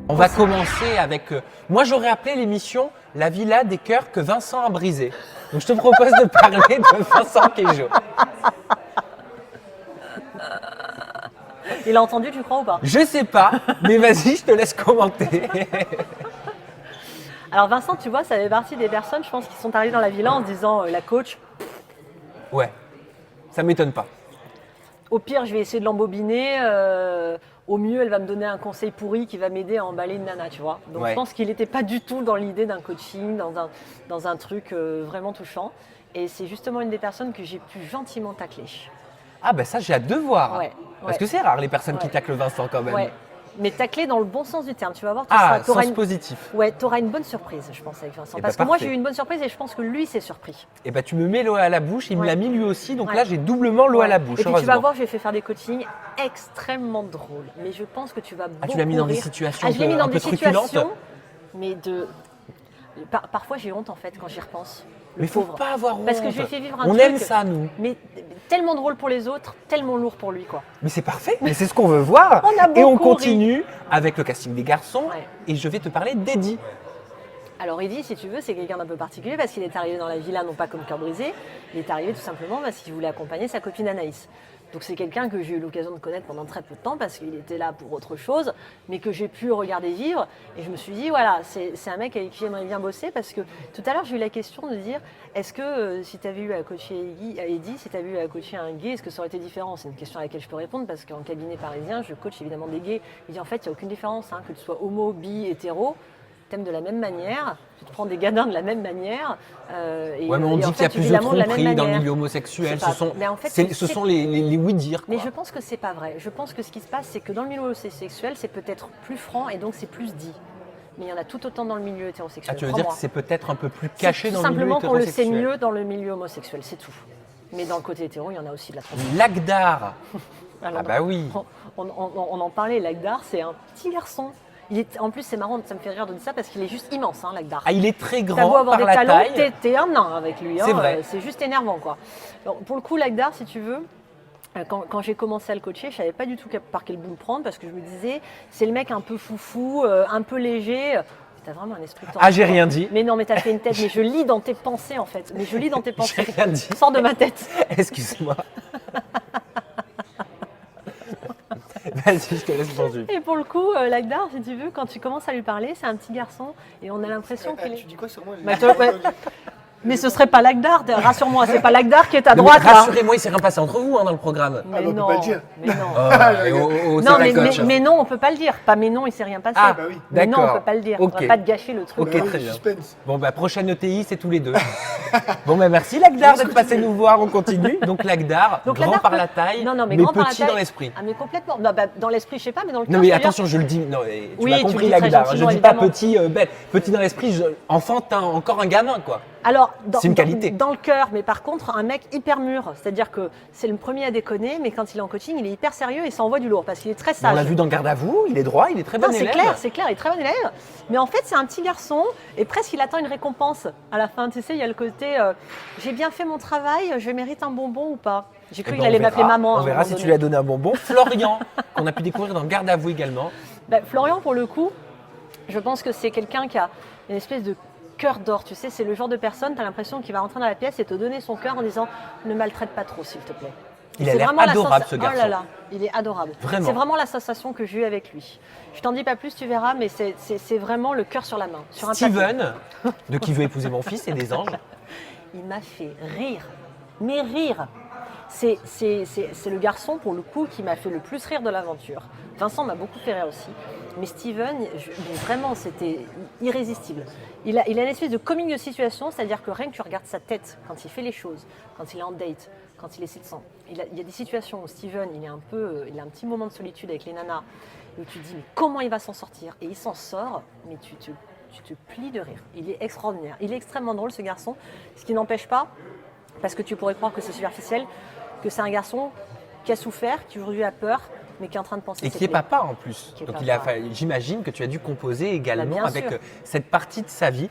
On va commencer avec… moi, j'aurais appelé l'émission « La villa des cœurs que Vincent a brisé ». Donc, je te propose de parler de Vincent Queijo. Il a entendu, tu crois ou pas? Je sais pas, mais vas-y, je te laisse commenter. Alors Vincent, tu vois, ça fait partie des personnes, je pense, qui sont arrivées dans la villa en se disant la coach, Ouais, ça m'étonne pas. au pire, je vais essayer de l'embobiner. Au mieux, elle va me donner un conseil pourri qui va m'aider à emballer une nana, tu vois. Donc Ouais. je pense qu'il n'était pas du tout dans l'idée d'un coaching, dans un truc vraiment touchant. Et c'est justement une des personnes que j'ai pu gentiment tacler. Ah ben ça, j'ai hâte de voir. Ouais, Parce ouais. que c'est rare les personnes qui Ouais. taclent Vincent quand même. Ouais. Mais tacler dans le bon sens du terme, tu vas voir. Ah, t'auras sens positif. Ouais, tu auras une bonne surprise, je pense, avec Vincent. Eh ben, Parce que moi, parfait. j'ai eu une bonne surprise et je pense que lui s'est surpris. Et ben tu me mets l'eau à la bouche, il me Ouais. l'a mis lui aussi, donc Ouais. là j'ai doublement l'eau à la bouche. Et puis tu vas heureusement. voir, je lui ai fait faire des coachings extrêmement drôles. Mais je pense que tu vas beaucoup Ah, tu l'as mis dans des rire. situations Je l'ai mis un dans peu des truculentes. situations, mais de… Parfois, j'ai honte en fait quand j'y repense. Le Mais faut pauvre. pas avoir honte. Parce que je lui ai fait vivre un On truc… aime ça nous. Mais tellement drôle pour les autres, tellement lourd pour lui, quoi. Mais c'est parfait, mais c'est ce qu'on veut voir. On a Et on beaucoup continue avec le casting des garçons. Ouais. Et je vais te parler d'Eddie. Alors Eddy, si tu veux, c'est quelqu'un d'un peu particulier parce qu'il est arrivé dans la villa non pas comme cœur brisé, il est arrivé tout simplement parce qu'il voulait accompagner sa copine Anaïs. Donc c'est quelqu'un que j'ai eu l'occasion de connaître pendant très peu de temps parce qu'il était là pour autre chose, mais que j'ai pu regarder vivre. Et je me suis dit, voilà, c'est un mec avec qui j'aimerais bien bosser parce que tout à l'heure j'ai eu la question de dire, est-ce que si tu avais eu à coacher Eddy, si tu avais eu à coacher un gay, est-ce que ça aurait été différent? C'est une question à laquelle je peux répondre parce qu'en cabinet parisien, je coach évidemment des gays. Il dit en fait, il n'y a aucune différence, hein, que tu sois homo, bi, hétéro. T'aimes de la même manière, tu te prends des gadins de la même manière. Ouais, mais on dit qu'il y a plus de tromperies dans le milieu homosexuel. C'est Ce pas- sont, mais en fait, ce sont les oui-dire. Mais je pense que c'est pas vrai. Je pense que ce qui se passe, c'est que dans le milieu homosexuel, c'est peut-être plus franc et donc c'est plus dit. Mais il y en a tout autant dans le milieu hétérosexuel. Ah, tu veux dire que crois-moi. c'est peut-être un peu plus caché C'est dans le milieu simplement qu'on le sait hétérosexuel. mieux dans le milieu homosexuel, c'est tout. Mais dans le côté hétéro, il y en a aussi de la tromperie. Lagdar. Alors, Ah bah oui. On en parlait, Lagdar, c'est un petit garçon. En plus, c'est marrant, ça me fait rire de dire ça parce qu'il est juste immense, hein, Lagdar. Ah, il est très T'as beau grand avoir par des la talons, taille. t'es un nain avec lui. C'est vrai. C'est juste énervant, quoi. Alors, pour le coup, Lagdar, si tu veux, quand j'ai commencé à le coacher, je savais pas du tout par quel bout le prendre parce que je me disais, c'est le mec un peu foufou, un peu léger. T'as vraiment un esprit tordu. Ah, j'ai rien dit. Mais non, mais t'as fait une tête. Mais je lis dans tes pensées, en fait. Mais je lis dans tes pensées. J'ai rien dit. Sors de ma tête. Excuse-moi. Vas-y, je te laisse poursuivre. Et pour le coup, Lagdar, si tu veux, quand tu commences à lui parler, c'est un petit garçon et on a l'impression qu'il est… Tu dis quoi sur moi? Bah, mais ce serait pas Lagdar, rassure-moi, c'est pas Lagdar qui est à Non, mais droite, là. rassurez-moi, il s'est rien passé entre vous dans le programme. Mais bah, on peut non, pas le dire. mais non. Oh, Non, c'est pas coach. mais non, on peut pas le dire. Pas mais non, il s'est rien passé. Ah, bah oui. Mais non, d'accord. on peut pas le dire. Ok. On va pas te gâcher le truc. Ok, Bah oui, très bien. suspense. Bon, bah, prochaine ETI, c'est tous les deux. Bon, bah, merci Lagdar d'être passé nous voir, on continue. Donc Lagdar, Donc, grand Lagdar par peut- la taille, Non, non, mais mais grand par la petit taille. dans l'esprit. Ah, mais complètement. Non, bah, dans l'esprit, je sais pas, mais dans le cœur. Non, mais je veux dire- attention, je le dis. Non, tu Oui, m'as tu le compris dis très Lagdar. Je gentiment, dis pas évidemment. petit, bête. Petit dans l'esprit, enfantin, encore un gamin, quoi. Alors, C'est une qualité. dans le cœur, mais par contre, un mec hyper mûr. C'est-à-dire que c'est le premier à déconner, mais quand il est en coaching, il est hyper sérieux et ça envoie du lourd parce qu'il est très On sage. l'a vu dans Garde à vous, il est droit, il est très bon Non, c'est élève. clair, il est très bon élève. Mais en fait, c'est un petit garçon et presque il attend une récompense à la fin. Tu sais, il y a le côté j'ai bien fait mon travail, je mérite un bonbon ou pas. J'ai cru Eh qu'il ben, allait on m'appeler verra. maman. à On un verra moment si tu donné. lui as donné un bonbon. Florian, qu'on a pu découvrir dans Garde à vous également. Ben, Florian, pour le coup, je pense que c'est quelqu'un qui a une espèce de cœur d'or. Tu sais, c'est le genre de personne, tu as l'impression qu'il va rentrer dans la pièce et te donner son cœur en disant ne maltraite pas trop, s'il te plaît. Il a C'est l'air vraiment la adorable, sensa- ce garçon. Oh là là, il est adorable. Vraiment. C'est vraiment la sensation que j'ai eue avec lui. Je t'en dis pas plus, tu verras, mais c'est vraiment le cœur sur la main. Sur un papier. Steven, de qui veut épouser mon fils et des anges. Il m'a fait rire, mais rire. C'est le garçon, pour le coup, qui m'a fait le plus rire de l'aventure. Vincent m'a beaucoup fait rire aussi. Mais Steven, mais vraiment, c'était irrésistible. Il a une espèce de comique de situation, c'est-à-dire que rien que tu regardes sa tête quand il fait les choses, quand il est en date, quand il essaie de s'en… Il y a des situations où Steven, il a un petit moment de solitude avec les nanas, où tu te dis, mais comment il va s'en sortir? Et il s'en sort, mais tu te plies de rire. Il est extraordinaire. Il est extrêmement drôle, ce garçon. Ce qui n'empêche pas, parce que tu pourrais croire que c'est superficiel, que c'est un garçon qui a souffert, qui aujourd'hui a peur, mais qui est en train de penser Et ses qui est plaies. papa en plus. Qui est Donc papa. j'imagine que tu as dû composer également Bah, bien avec sûr. cette partie de sa vie.